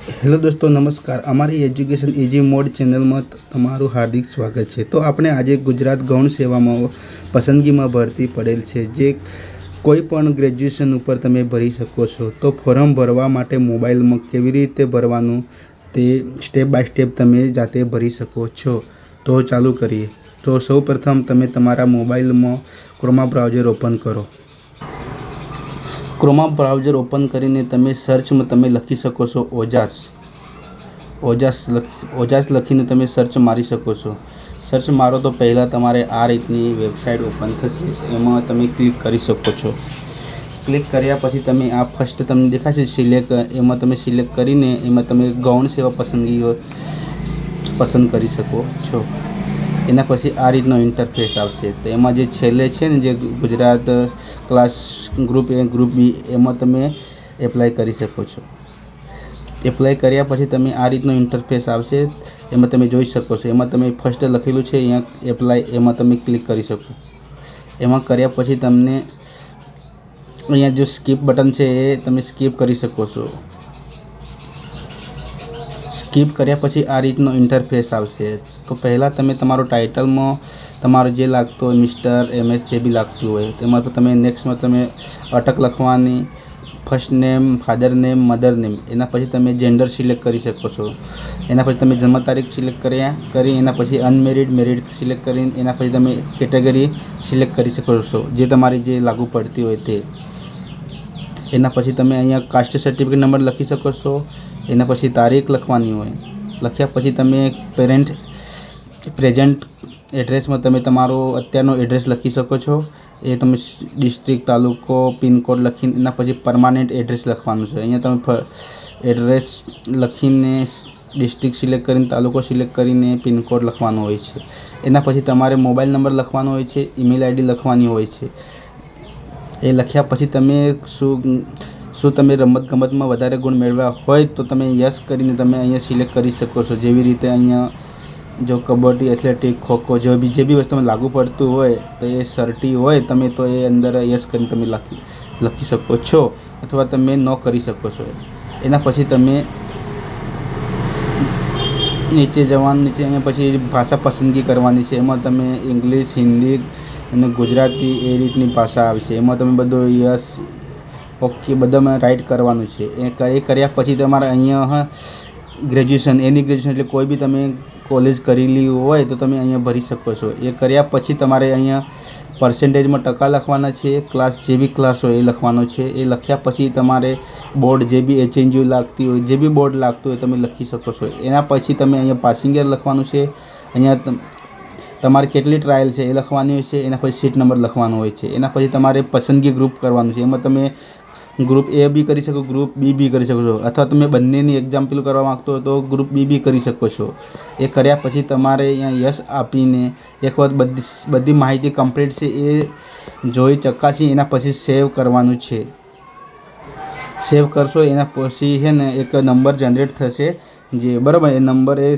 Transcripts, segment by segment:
Hello દોસ્તો, નમસ્કાર. અમારી એજ્યુકેશન ઇઝી મોડ ચેનલમાં તમારું હાર્દિક સ્વાગત છે. તો આપણે આજે ગુજરાત ગૌણ સેવામાં પસંદગીમાં ભરતી પડેલ છે, જે કોઈ પણ ગ્રેજ્યુએશન ઉપર તમે ભરી શકો છો. તો ફોર્મ ભરવા માટે મોબાઈલમાં કેવી રીતે ભરવાનું તે સ્ટેપ બાય સ્ટેપ તમે જાતે ભરી શકો છો. તો ચાલુ કરીએ. તો સૌપ્રથમ તમે તમારા મોબાઈલમાં ક્રોમા બ્રાઉઝર ઓપન કરો. ક્રોમા બ્રાઉઝર ઓપન કરીને તમે સર્ચમાં તમે લખી શકો છો ઓજાસ લખીને તમે સર્ચ મારી શકો છો. સર્ચ મારો તો પહેલાં તમારે આ રીતની વેબસાઇટ ઓપન થશે, એમાં તમે ક્લિક કરી શકો છો. ક્લિક કર્યા પછી તમે આ ફર્સ્ટ તમને દેખાશે સિલેક્ટ, એમાં તમે સિલેક્ટ કરીને એમાં તમે ગૌણ સેવા પસંદગીઓ પસંદ કરી શકો છો. એના પછી આ રીતનો ઇન્ટરફેસ આવશે. તો એમાં જે છેલ્લે છે ને, જે ગુજરાત ક્લાસ ગ્રુપ એ ગ્રુપ બી, એમાં તમે એપ્લાય કરી શકો છો. એપ્લાય કર્યા પછી તમે આ રીતનો ઇન્ટરફેસ આવશે, એમાં તમે જોઈ શકો છો. એમાં તમે ફર્સ્ટ લખેલું છે અહીંયા એપ્લાય, એમાં તમે ક્લિક કરી શકો. એમાં કર્યા પછી તમને અહીંયા જો સ્કીપ બટન છે એ તમે સ્કીપ કરી શકો છો. સ્કીપ કર્યા પછી આ રીતનો ઇન્ટરફેસ આવશે. તો પહેલાં તમે તમારો ટાઇટલમાં તમારો જે લાગતો હોય, મિસ્ટર, MS જે બી લાગતું હોય તેમાં તો તમે નેક્સ્ટમાં તમે અટક લખવાની, first name, father name, mother name. એના પછી તમે જેન્ડર સિલેક્ટ કરી શકો છો. એના પછી તમે જન્મ તારીખ સિલેક્ટ કરી એના પછી અનમેરિડ, મેરિડ સિલેક્ટ કરીને એના પછી તમે કેટેગરી સિલેક્ટ કરી શકો છો, જે તમારી જે લાગુ પડતી હોય તે. એના પછી તમે અહીંયા કાસ્ટ સર્ટિફિકેટ નંબર લખી શકો છો. એના પછી તારીખ લખવાની હોય. લખ્યા પછી તમે પ્રેઝન્ટ એડ્રેસમાં તમે તમારો અત્યારનો એડ્રેસ લખી શકો છો. એ તમે ડિસ્ટ્રિક્ટ, તાલુકો, પિનકોડ લખીને એના પછી પરમાનન્ટ એડ્રેસ લખવાનું છે. અહીંયા તમે એડ્રેસ લખીને ડિસ્ટ્રિક્ટ સિલેક્ટ કરીને, તાલુકો સિલેક્ટ કરીને પિનકોડ લખવાનો હોય છે. એના પછી તમારે મોબાઈલ નંબર લખવાનો હોય છે, ઈમેલ ID લખવાની હોય છે. એ લખ્યા પછી તમે શું તમે રમતગમતમાં વધારે ગુણ મેળવ્યા હોય તો તમે યસ કરીને તમે અહીંયા સિલેક્ટ કરી શકો છો. જેવી રીતે અહીંયા જો કબડ્ડી, એથ્લેટિક, ખોખો જે બી વસ્તુમાં લાગુ પડતું હોય તો એ સર્ટી હોય તમે તો એ અંદર યસ કરીને તમે લખી શકો છો, અથવા તમે નો કરી શકો છો. એના પછી તમે નીચે જવાનું. નીચે અહીંયા પછી ભાષા પસંદગી કરવાની છે. એમાં તમે ઇંગ્લિશ, હિન્દી અને ગુજરાતી એ રીતની ભાષા આવશે. એમાં તમે બધું યસ, ઓકે બધામાં રાઇટ કરવાનું છે. એ કર્યા પછી તમારે અહીંયા ગ્રેજ્યુએશન, એની ગ્રેજ્યુએશન એટલે કોઈ બી તમે કોલેજ કરેલી હોય તો તમે અહીંયા ભરી શકો છો. એ કર્યા પછી તમારે અહીંયા પર્સન્ટેજમાં ટકા લખવાના છે. ક્લાસ જે બી ક્લાસ હોય એ લખવાનો છે. એ લખ્યા પછી તમારે બોર્ડ જે બી HNU લાગતી હોય, જે બી બોર્ડ લાગતું હોય તમે લખી શકો છો. એના પછી તમે અહીંયા પાસિંગ યર લખવાનું છે. અહીંયા તમારે કેટલી ટ્રાયલ છે એ લખવાની હોય છે. એના પછી સીટ નંબર લખવાનો હોય છે. એના પછી તમારે પસંદગી ગ્રુપ કરવાનું છે. એમાં તમે ગ્રુપ A બી કરી શકો, ગ્રુપ B બી કરી શકો છો, અથવા તમે બંનેની એક્ઝામ પેલું કરવા માગતો હોય તો ગ્રુપ B બી કરી શકો છો. એ કર્યા પછી તમારે અહીંયા યસ આપીને એક વખત બધી માહિતી કમ્પ્લીટ છે એ જોઈ ચકાસી એના પછી સેવ કરવાનું છે. સેવ કરશો એના પછી છે ને એક નંબર જનરેટ થશે, જે બરાબર એ નંબર એ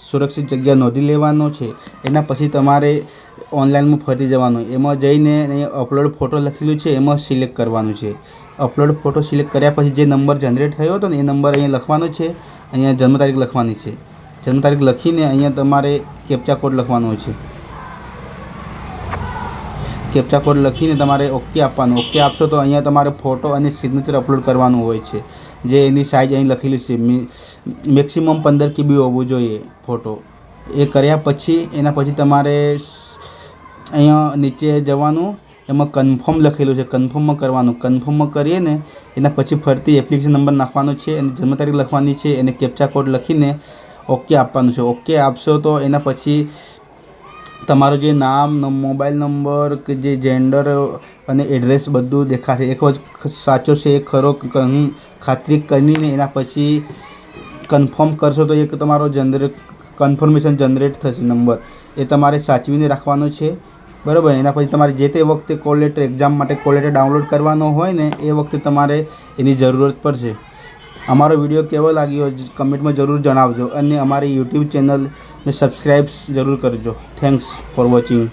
સુરક્ષિત જગ્યા નોંધી લેવાનો છે. એના પછી તમારે ઓનલાઈનમાં ફરી જવાનું. એમાં જઈને અહીંયા અપલોડ ફોટો લખેલું છે એમાં સિલેક્ટ કરવાનું છે. અપલોડ ફોટો સિલેક્ટ કર્યા પછી જે નંબર જનરેટ થયો હતો ને એ નંબર અહીંયા લખવાનો છે. અહીંયા જન્મ તારીખ લખવાની છે. જન્મ તારીખ લખીને અહીંયા તમારે કેપ્ચા કોડ લખવાનો હોય છે. કેપ્ચા કોડ લખીને તમારે ઓકે આપવાનું. ઓકે આપશો તો અહીંયા તમારે ફોટો અને સિગ્નેચર અપલોડ કરવાનું હોય છે. જે એની સાઇઝ અહીં લખેલી છે, મેક્સિમમ 15 KB હોવું જોઈએ ફોટો. એ કર્યા પછી એના પછી તમારે અહીંયા નીચે જવાનું. એમાં કન્ફર્મ લખેલું છે, કન્ફર્મમાં કરવાનું. કન્ફર્મમાં કરીએ ને એના પછી ફરતી એપ્લિકેશન નંબર નાખવાનો છે અને જન્મ તારીખ લખવાની છે. એને કેપ્ચા કોડ લખીને ઓકે આપવાનું છે. ઓકે આપશો તો એના પછી તમારું જે નામ, મોબાઈલ નંબર, કે જે જેન્ડર અને એડ્રેસ બધું દેખાશે. એક વખત સાચો છે એ ખરો ખાતરી કરીને એના પછી કન્ફર્મ કરશો તો એક તમારો કન્ફર્મેશન જનરેટ થશે નંબર. એ તમારે સાચવીને રાખવાનો છે, બરાબર. એના પછી તમારે જે તે વખતે કોલ લેટર, એક્ઝામ માટે કોલ લેટર ડાઉનલોડ કરવાનો હોય ને એ વખતે તમારે એની જરૂરત પડશે. અમારો વિડીયો કેવો લાગ્યો કમેન્ટમાં જરૂર જણાવજો અને અમારી YouTube ચેનલને સબસ્ક્રાઈબ જરૂર કરજો. Thanks for watching.